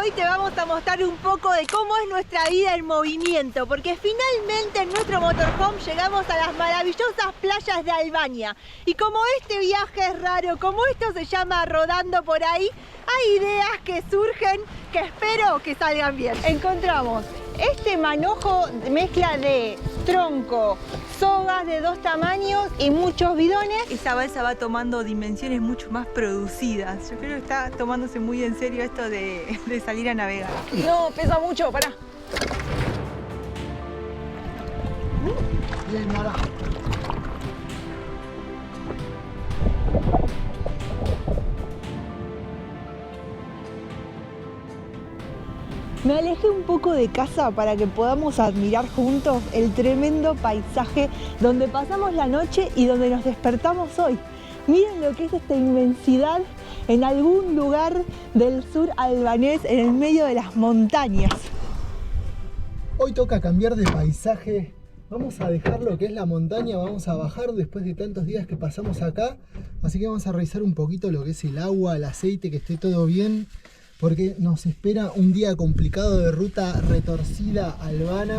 hoy te vamos a mostrar un poco de cómo es nuestra vida en movimiento, porque finalmente en nuestro motorhome llegamos a las maravillosas playas de Albania. Y como este viaje es raro, como esto se llama rodando por ahí, hay ideas que surgen que espero que salgan bien. Encontramos este manojo mezcla de tronco, sogas de 2 tamaños y muchos bidones. Esa balsa va tomando dimensiones mucho más producidas. Yo creo que está tomándose muy en serio esto de salir a navegar. No, pesa mucho, pará. Bien, Mara. Me alejé un poco de casa para que podamos admirar juntos el tremendo paisaje donde pasamos la noche y donde nos despertamos hoy. Miren lo que es esta inmensidad en algún lugar del sur albanés, en el medio de las montañas. Hoy toca cambiar de paisaje. Vamos a dejar lo que es la montaña, vamos a bajar después de tantos días que pasamos acá. Así que vamos a revisar un poquito lo que es el agua, el aceite, que esté todo bien. Porque nos espera un día complicado de ruta retorcida albana.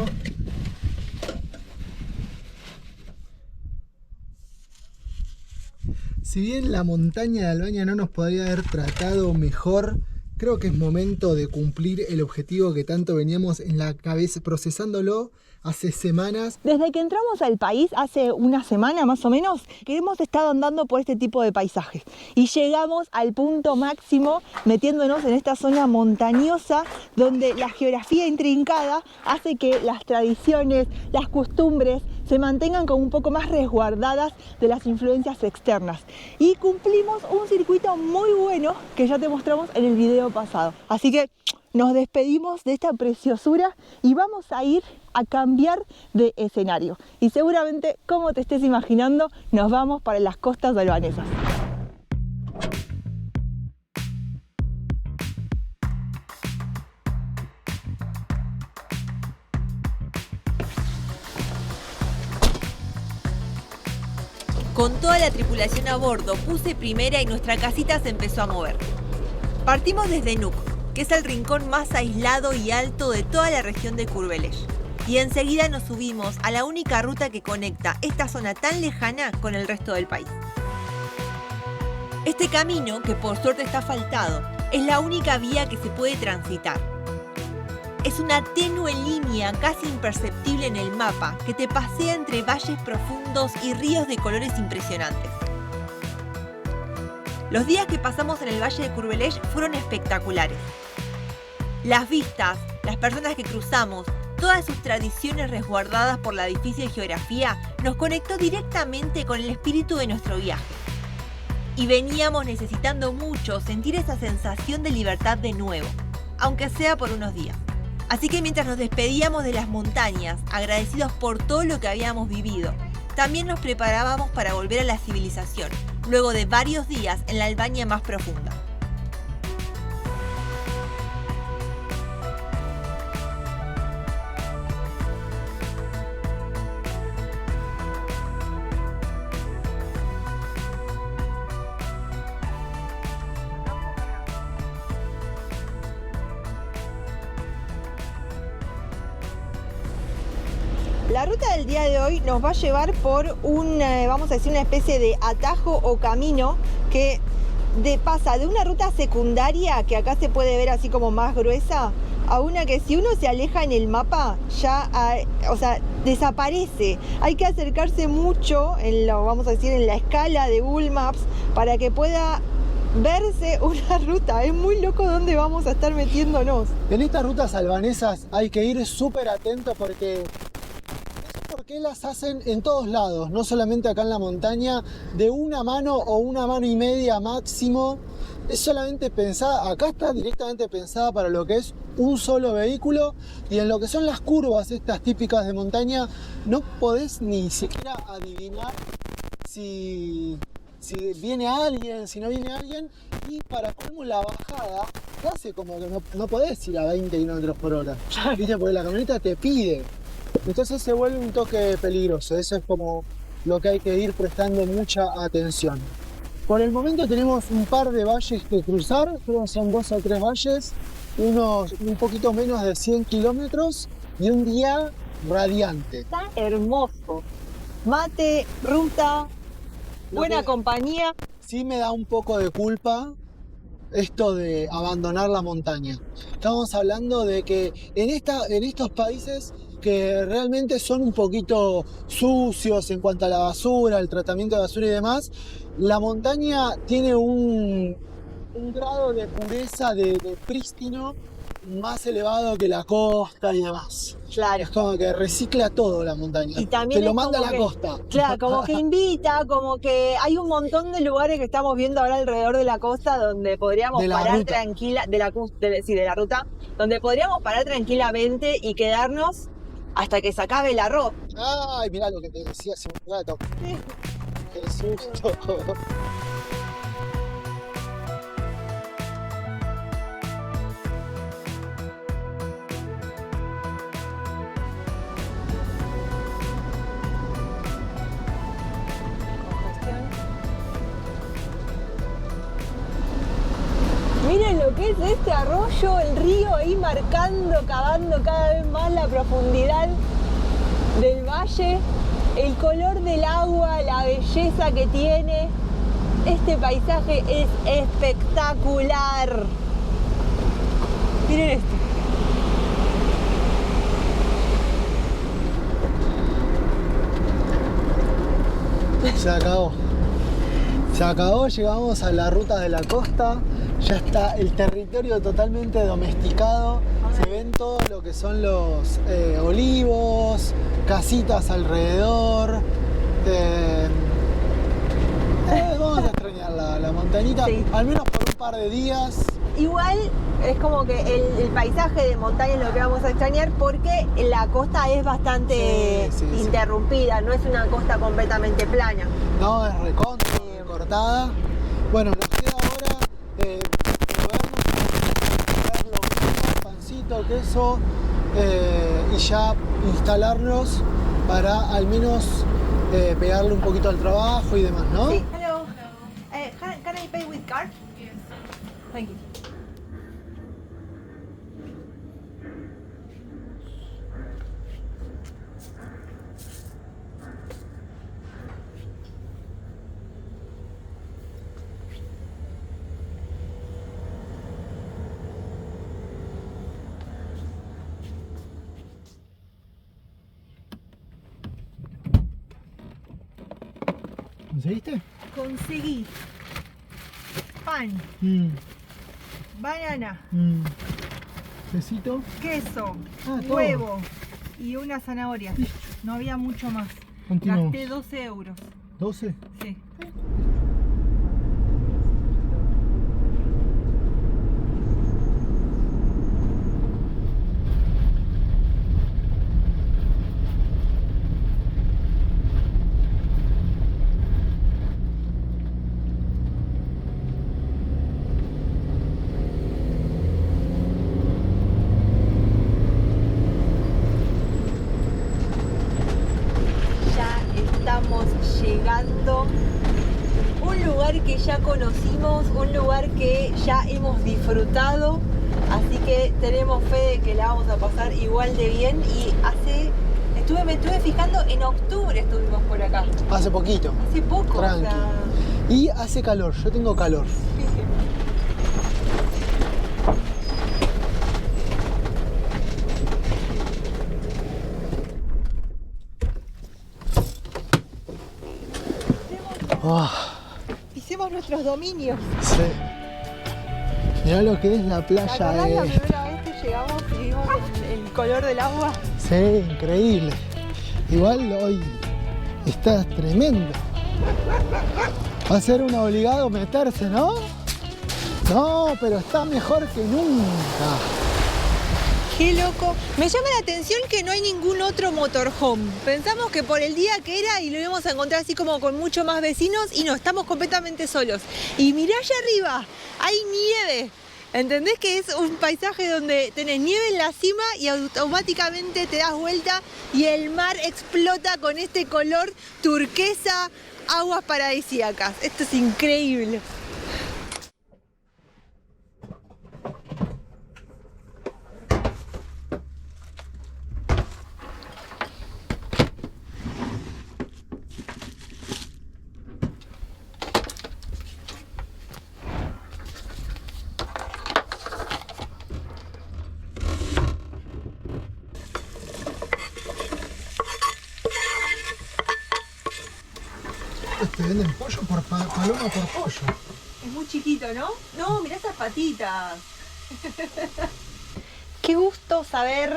Si bien la montaña de Albania no nos podría haber tratado mejor, creo que es momento de cumplir el objetivo que tanto veníamos en la cabeza procesándolo hace semanas. Desde que entramos al país, hace una semana más o menos, que hemos estado andando por este tipo de paisajes. Y llegamos al punto máximo metiéndonos en esta zona montañosa donde la geografía intrincada hace que las tradiciones, las costumbres se mantengan como un poco más resguardadas de las influencias externas. Y cumplimos un circuito muy bueno que ya te mostramos en el video pasado. Así que nos despedimos de esta preciosura y vamos a ir a cambiar de escenario. Y seguramente, como te estés imaginando, nos vamos para las costas albanesas. Con toda la tripulación a bordo, puse primera y nuestra casita se empezó a mover. Partimos desde Nuuk, que es el rincón más aislado y alto de toda la región de Kurveleş. Y enseguida nos subimos a la única ruta que conecta esta zona tan lejana con el resto del país. Este camino, que por suerte está asfaltado, es la única vía que se puede transitar. Es una tenue línea casi imperceptible en el mapa que te pasea entre valles profundos y ríos de colores impresionantes. Los días que pasamos en el valle de Kurveleş fueron espectaculares. Las vistas, las personas que cruzamos, todas sus tradiciones resguardadas por la difícil geografía, nos conectó directamente con el espíritu de nuestro viaje. Y veníamos necesitando mucho sentir esa sensación de libertad de nuevo, aunque sea por unos días. Así que mientras nos despedíamos de las montañas, agradecidos por todo lo que habíamos vivido, también nos preparábamos para volver a la civilización, luego de varios días en la Albania más profunda. La ruta del día de hoy nos va a llevar por vamos a decir, una especie de atajo o camino que pasa de una ruta secundaria, que acá se puede ver así como más gruesa, a una que si uno se aleja en el mapa ya, desaparece. Hay que acercarse mucho vamos a decir, en la escala de Google Maps para que pueda verse una ruta. Es muy loco dónde vamos a estar metiéndonos. En estas rutas albanesas hay que ir súper atentos porque las hacen en todos lados, no solamente acá en la montaña, de una mano o una mano y media máximo. Es solamente pensada, acá está directamente pensada para lo que es un solo vehículo, y en lo que son las curvas estas típicas de montaña no podés ni siquiera adivinar si viene alguien, si no viene alguien, y para cómo la bajada hace como que no podés ir a 20 km por hora, ¿viste? Porque la camioneta te pide. Entonces se vuelve un toque peligroso. Eso es como lo que hay que ir prestando mucha atención. Por el momento tenemos un par de valles que cruzar, creo que son 2 o 3 valles. un poquito menos de 100 kilómetros y un día radiante. Está hermoso. Mate, ruta, buena compañía. Sí me da un poco de culpa esto de abandonar la montaña. Estamos hablando de que en estos países que realmente son un poquito sucios en cuanto a la basura, el tratamiento de basura y demás, la montaña tiene un grado de pureza, de prístino, más elevado que la costa y demás. Claro. Es como que recicla todo la montaña. Y también te lo es manda a como la que- costa. Claro, como que invita, como que hay un montón de lugares que estamos viendo ahora alrededor de la costa donde podríamos De la parar ruta. tranquila, de la ruta, donde podríamos parar tranquilamente y quedarnos hasta que se acabe el arroz. Ay, mirá lo que te decía hace un rato. Qué susto. Miren lo que es este arroyo, el río ahí marcando, cavando cada vez más la profundidad del valle, el color del agua, la belleza que tiene. Este paisaje es espectacular. Miren esto. Se acabó. Se acabó, llegamos a la ruta de la costa. Ya está el territorio totalmente domesticado. Se ven todo lo que son los olivos, casitas alrededor. Vamos a extrañar la montañita, Sí. al menos por un par de días. Igual es como que el paisaje de montaña es lo que vamos a extrañar porque la costa es bastante Sí, sí. interrumpida, no es una costa completamente plana. No, es recontra, cortada. Bueno, nos queda ahora movernos, pancito, queso y ya instalarnos para al menos pegarle un poquito al trabajo y demás, ¿no? Sí. Hello. Can I pay with card? Yes. Thank you. ¿Conseguiste? Conseguí pan, banana, Quesito. queso, Ah, todo. huevo y una zanahoria. No había mucho más. Continuamos. Gasté 12 euros. 12. Sí. Ya estamos llegando. Un lugar que ya conocimos, un lugar que ya hemos disfrutado, así que tenemos fe de que la vamos a pasar igual de bien. Y me estuve fijando, en octubre estuvimos por acá, Hace poquito. hace poco. Tranqui. O sea, Y hace calor, yo tengo calor. Ah, pisemos nuestros dominios. sí. Mirá lo que es la ¿Te acordás playa. la primera vez que llegamos y vimos el color del agua? Sí, increíble. Igual hoy está tremendo. Va a ser un obligado meterse, ¿no? No, pero está mejor que nunca. Qué loco. Me llama la atención que no hay ningún otro motorhome. Pensamos que por el día que era y lo íbamos a encontrar así como con mucho más vecinos y no, estamos completamente solos. Y mirá allá arriba, hay nieve. ¿Entendés que es un paisaje donde tenés nieve en la cima y automáticamente te das vuelta y el mar explota con este color turquesa, aguas paradisíacas? Esto es increíble. Estos te venden pollo por paloma por pollo. Es muy chiquito, ¿no? No, mirá esas patitas. Qué gusto saber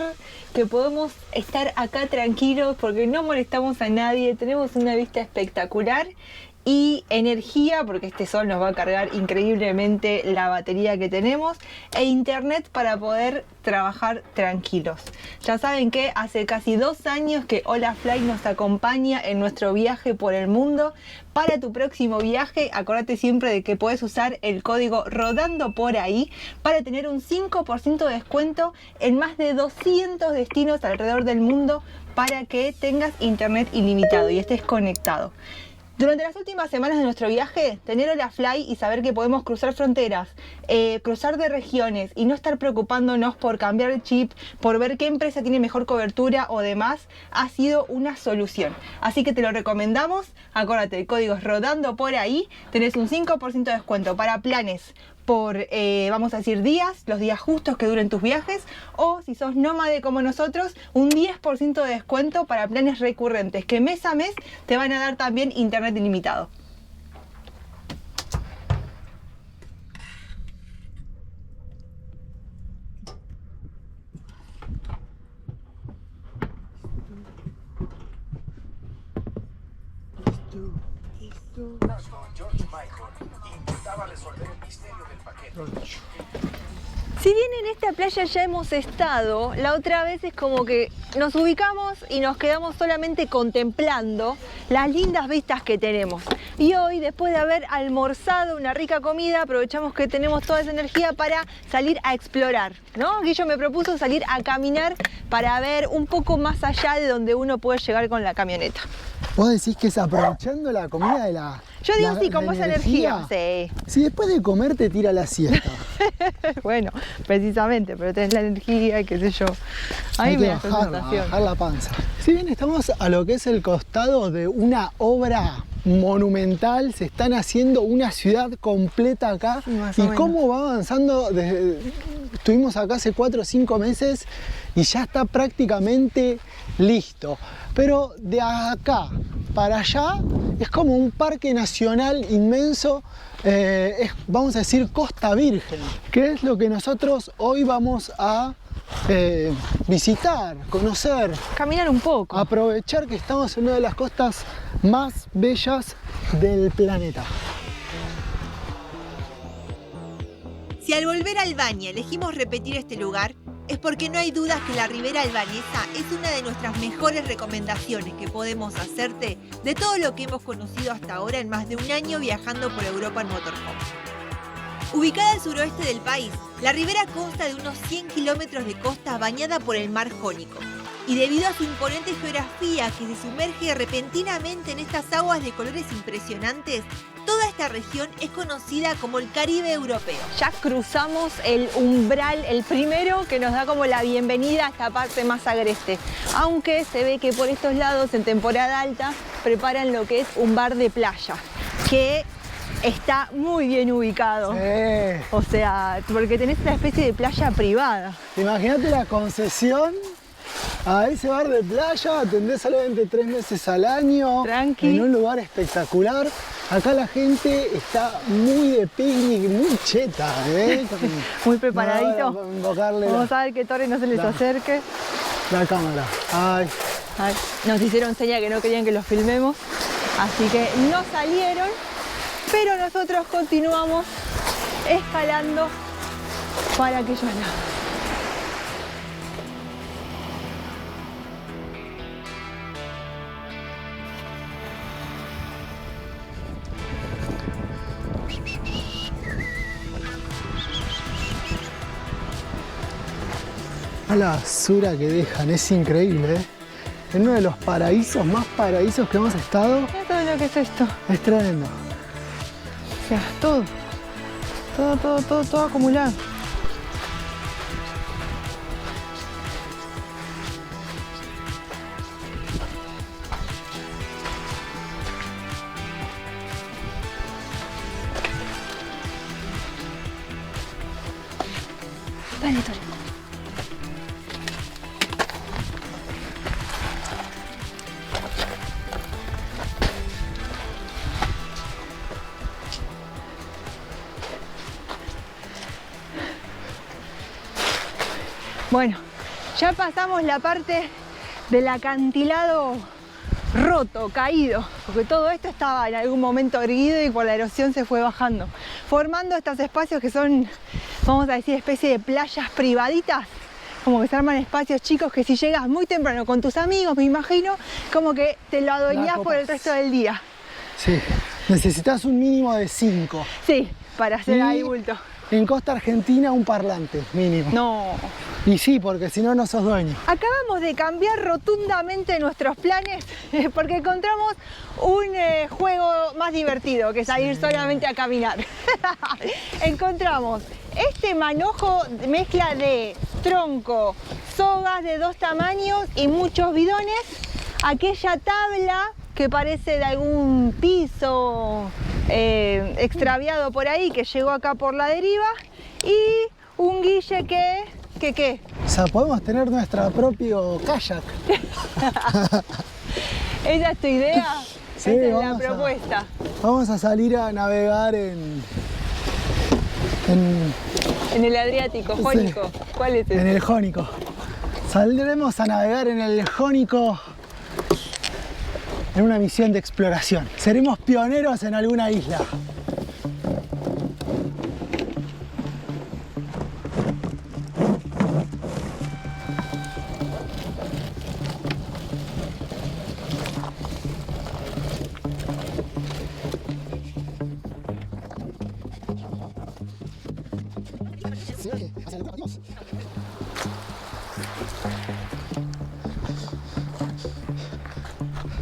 que podemos estar acá tranquilos porque no molestamos a nadie, tenemos una vista espectacular y energía, porque este sol nos va a cargar increíblemente la batería que tenemos, e internet para poder trabajar tranquilos. Ya saben que hace casi 2 años que Holafly nos acompaña en nuestro viaje por el mundo. Para tu próximo viaje, acordate siempre de que puedes usar el código Rodando Por Ahí para tener un 5% de descuento en más de 200 destinos alrededor del mundo para que tengas internet ilimitado y estés conectado. Durante las últimas semanas de nuestro viaje, tener Holafly y saber que podemos cruzar fronteras, cruzar de regiones y no estar preocupándonos por cambiar el chip, por ver qué empresa tiene mejor cobertura o demás, ha sido una solución. Así que te lo recomendamos. Acuérdate, el código es Rodando Por Ahí, tenés un 5% de descuento para planes por, vamos a decir, días, los días justos que duren tus viajes, o si sos nómade como nosotros, un 10% de descuento para planes recurrentes que mes a mes te van a dar también internet ilimitado. George Michael intentaba resolver el misterio del paquete. Si bien en esta playa ya hemos estado, la otra vez es como que nos ubicamos y nos quedamos solamente contemplando las lindas vistas que tenemos. Y hoy, después de haber almorzado una rica comida, aprovechamos que tenemos toda esa energía para salir a explorar, ¿no? Guillo me propuso salir a caminar para ver un poco más allá de donde uno puede llegar con la camioneta. ¿Vos decís que es aprovechando la comida de la... Yo digo sí, con esa energía. Sí. Si después de comer te tira la siesta. Bueno, precisamente, pero tenés la energía y qué sé yo. A mí me da esa sensación. Bajar la panza. Si bien estamos a lo que es el costado de una obra monumental, se están haciendo una ciudad completa acá. Sí, y cómo va avanzando, estuvimos acá hace 4 o 5 meses y ya está prácticamente listo. Pero de acá para allá es como un parque nacional inmenso, vamos a decir Costa Virgen, que es lo que nosotros hoy vamos a visitar, conocer, caminar un poco, aprovechar que estamos en una de las costas más bellas del planeta. Si al volver a Albania elegimos repetir este lugar, es porque no hay dudas que la Ribera Albanesa es una de nuestras mejores recomendaciones que podemos hacerte de todo lo que hemos conocido hasta ahora en más de un año viajando por Europa en motorhome. Ubicada al suroeste del país, la ribera consta de unos 100 kilómetros de costa bañada por el mar Jónico. Y debido a su imponente geografía que se sumerge repentinamente en estas aguas de colores impresionantes, toda esta región es conocida como el Caribe europeo. Ya cruzamos el umbral, el primero que nos da como la bienvenida a esta parte más agreste. Aunque se ve que por estos lados, en temporada alta, preparan lo que es un bar de playa, que está muy bien ubicado. Sí. O sea, porque tenés una especie de playa privada. Imagínate la concesión a ese bar de playa, atendés solamente 3 meses al año. Tranqui. En un lugar espectacular. Acá la gente está muy de picnic, muy cheta, ¿eh? Muy preparadito. Vamos a ver que Torres no se les acerque. La cámara. Ay. Ay, nos hicieron seña que no querían que los filmemos, así que no salieron, pero nosotros continuamos escalando para aquellos lados. La basura que dejan, es increíble, ¿eh? En uno de los paraísos más paraísos que hemos estado. Mira todo lo que es esto. Es tremendo. O sea, todo acumulado. Dale, Tori. Bueno, ya pasamos la parte del acantilado roto, caído, porque todo esto estaba en algún momento erguido y por la erosión se fue bajando, formando estos espacios que son, vamos a decir, especie de playas privaditas, como que se arman espacios chicos que si llegas muy temprano con tus amigos, me imagino, como que te lo adueñás por el resto del día. Sí, necesitas un mínimo de 5. Sí, para hacer ahí bulto. En costa argentina un parlante mínimo. No. Y sí, porque si no, no sos dueño. Acabamos de cambiar rotundamente nuestros planes porque encontramos un juego más divertido que salir solamente a caminar. Encontramos este manojo, mezcla de tronco, sogas de 2 tamaños y muchos bidones. Aquella tabla que parece de algún piso extraviado por ahí que llegó acá por la deriva y un guille que ¿qué? O sea, podemos tener nuestro propio kayak. ¿Esa es tu idea? Sí, esa es la propuesta. Vamos a salir a navegar en el Adriático, Jónico. Sí, ¿Cuál es ese? en el Jónico. Saldremos a navegar en el Jónico en una misión de exploración. Seremos pioneros en alguna isla.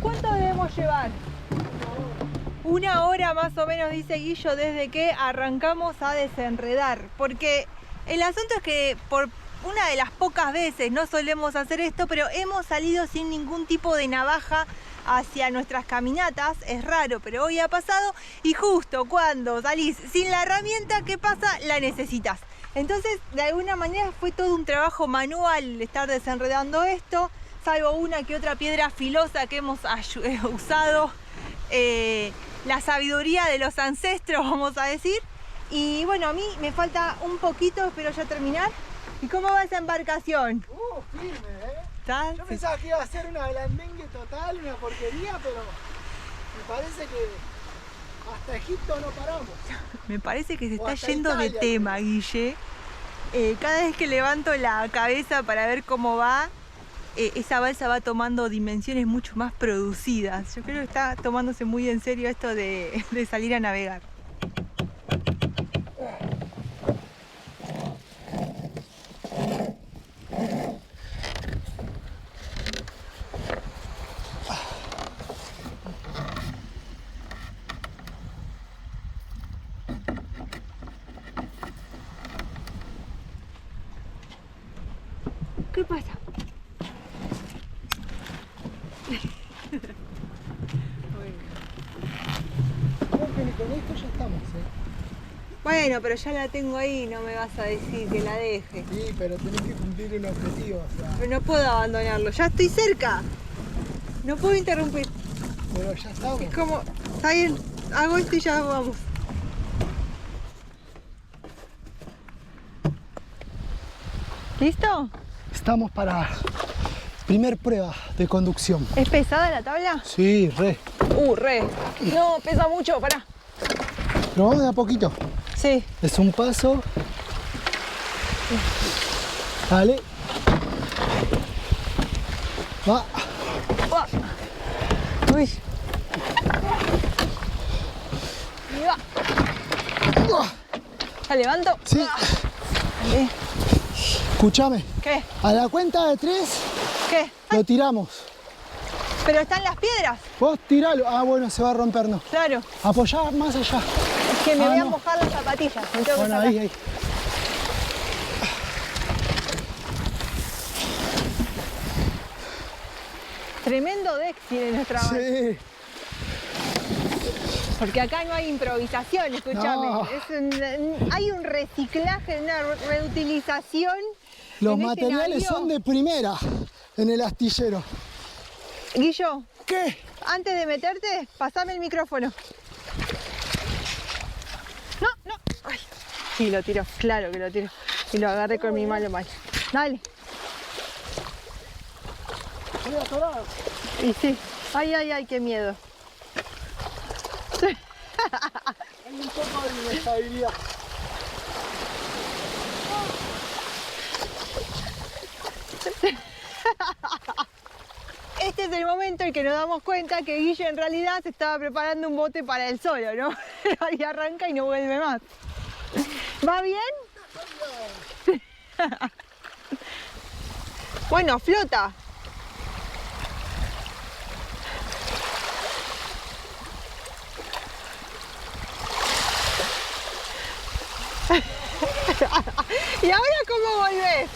¿Cuánto debemos llevar? 1 hora más o menos, dice Guillo, desde que arrancamos a desenredar. Porque el asunto es que por una de las pocas veces no solemos hacer esto, pero hemos salido sin ningún tipo de navaja hacia nuestras caminatas. Es raro, pero hoy ha pasado. Y justo cuando salís sin la herramienta, ¿qué pasa? La necesitas. Entonces, de alguna manera fue todo un trabajo manual estar desenredando esto, salvo una que otra piedra filosa que hemos usado, la sabiduría de los ancestros, vamos a decir. Y bueno, a mí me falta un poquito, espero ya terminar. ¿Y cómo va esa embarcación? Firme, ¿Está? Yo pensaba que iba a ser una blandengue total, una porquería, pero me parece que hasta Egipto no paramos. Me parece que se está hasta yendo Italia, de tema, Guille. Cada vez que levanto la cabeza para ver cómo va, esa balsa va tomando dimensiones mucho más producidas. Yo creo que está tomándose muy en serio esto de salir a navegar. ¿Qué pasa? Creo que con esto ya estamos, Bueno, pero ya la tengo ahí, no me vas a decir que la deje. Sí, pero tenés que cumplir un objetivo, o sea. Pero no puedo abandonarlo, ya estoy cerca. No puedo interrumpir. Pero ya estamos. Es como, está bien, hago esto y ya vamos. ¿Listo? Estamos para primer prueba de conducción. ¿Es pesada la tabla? Sí, re. Re. No, pesa mucho, pará. Pero vamos de a poquito. Sí. Es un paso. Dale. Va. Uy. Y va. ¿La levanto? Sí. Vale. Escúchame. ¿Qué? A la cuenta de 3 ¿Qué? lo tiramos. Pero están las piedras. Vos tiralo. Ah, bueno, se va a romper, no. Claro. Apoyá más allá. Es que me voy a no. mojar las zapatillas. Me tengo que Bueno, sacar. ahí. Tremendo deck tiene nuestra banda. Sí. Porque acá no hay improvisación, escúchame. No. Hay un reciclaje, una reutilización. Los en materiales este son de primera en el astillero. Guillo, ¿Qué? antes de meterte, pasame el micrófono. No. Ay. Sí, lo tiro, claro que lo tiro. Y lo agarré con mi mano mal. Dale. Estoy atorado. Y sí. Ay, ay, ay, qué miedo. Hay un poco de inestabilidad. Este es el momento en que nos damos cuenta que Guille en realidad se estaba preparando un bote para él solo, ¿no? Y arranca y no vuelve más. ¿Va bien? Bueno, flota. ¿Y ahora cómo volvés?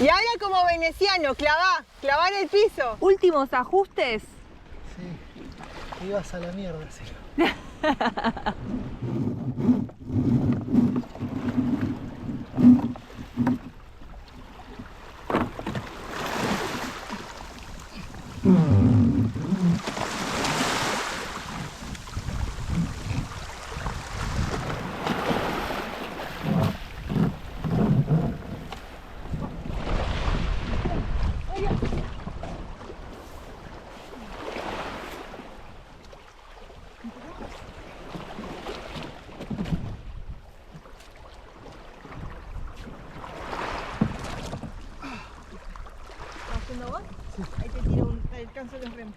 Y ahora como veneciano, clavá en el piso. Últimos ajustes. Sí, te ibas a la mierda, sí. ¿Haciendo vos? Sí. Ahí te tiro te alcanzo los remos.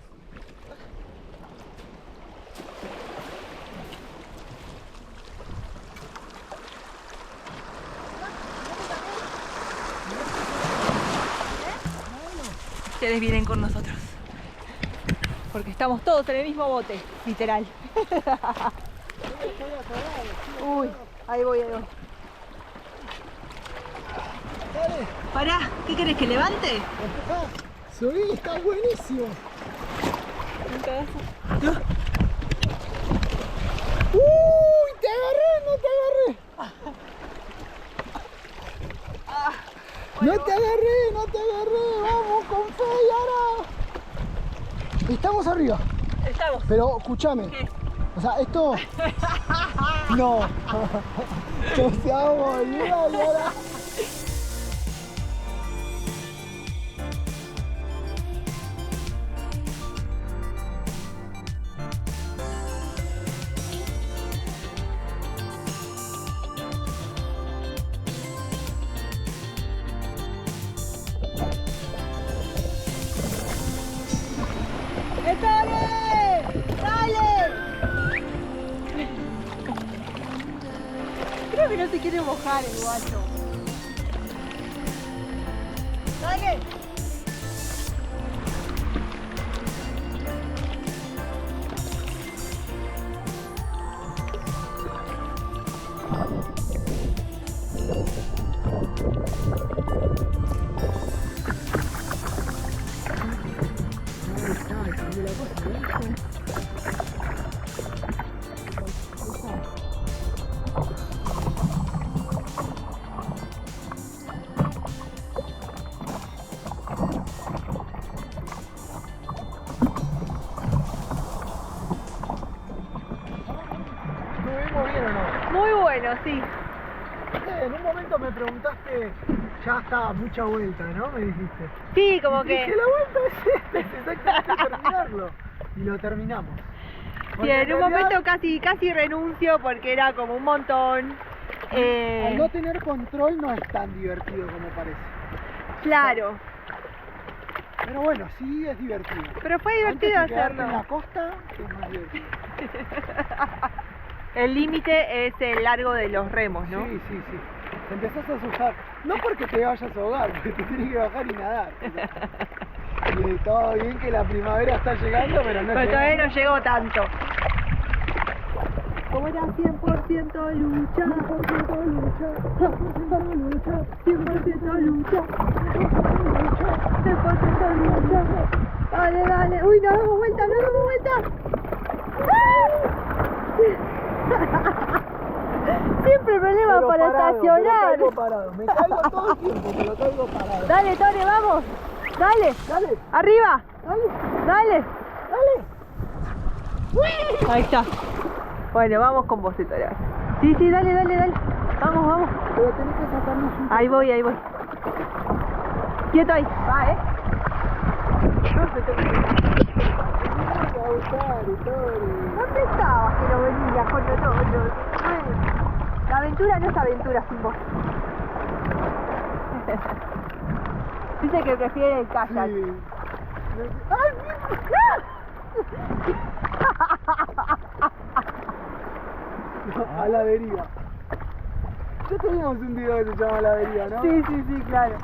Ustedes vienen con nosotros. Porque estamos todos en el mismo bote, literal. Uy, ahí voy, ahí voy. Dale, Pará, ¿qué querés que levante? empujá. Subí, está buenísimo. ¡Uy! ¡Te agarré! ¡No te agarré! Bueno, ¡No te agarré! ¡No te agarré! ¡Vamos con fe y ahora! Estamos arriba. estamos. Pero escúchame. ¿Qué? O sea, esto. No. O sea, boludo, y ahora. ¡Dale! ¡Dale! Creo que no se quiere mojar el guacho. ¡Dale! ¿Estuvimos bien o no? Muy bueno, sí. En un momento me preguntaste, ya está, mucha vuelta, ¿no? Me dijiste. Sí, como Y te dije, que... la vuelta es exactamente terminarlo. Y lo terminamos. Sí, Porque en un realidad, momento casi renuncio porque era como un montón. al no tener control no es tan divertido como parece. Claro, Pero bueno, sí es divertido. pero fue divertido Antes de quedarte en la hacerlo. costa, es más divertido. El límite es el largo de los remos, ¿no? Sí, sí, sí. Te empezás a asustar. No porque te vayas a ahogar, porque te tienes que bajar y nadar. Y todo bien que la primavera está llegando, pero no Pero todavía llega. no llegó tanto. Como era 100% lucha, 100% lucha, 100% lucha, 100% lucha, 100% lucha. Dale, dale. Uy, nos damos vuelta, nos damos vuelta. Siempre problema Pero para parado, estacionar. pero caigo parado. Me caigo todo el tiempo, pero caigo parado. Dale, Tore, vamos. Dale. Dale, Arriba. dale, Dale. dale. Ahí está. Bueno, vamos con vos, Tore. Sí, sí, dale, dale, dale. Vamos, vamos. Pero tenés que sacarnos un... Ahí voy, ahí voy. Quieto ahí. Va, ¿Dónde estabas que no venías con nosotros? La aventura no es aventura sin vos. Dice que prefiere el kayak. Sí. A la deriva. Ya teníamos un video que se llama La deriva, ¿no? Sí, sí, sí, claro.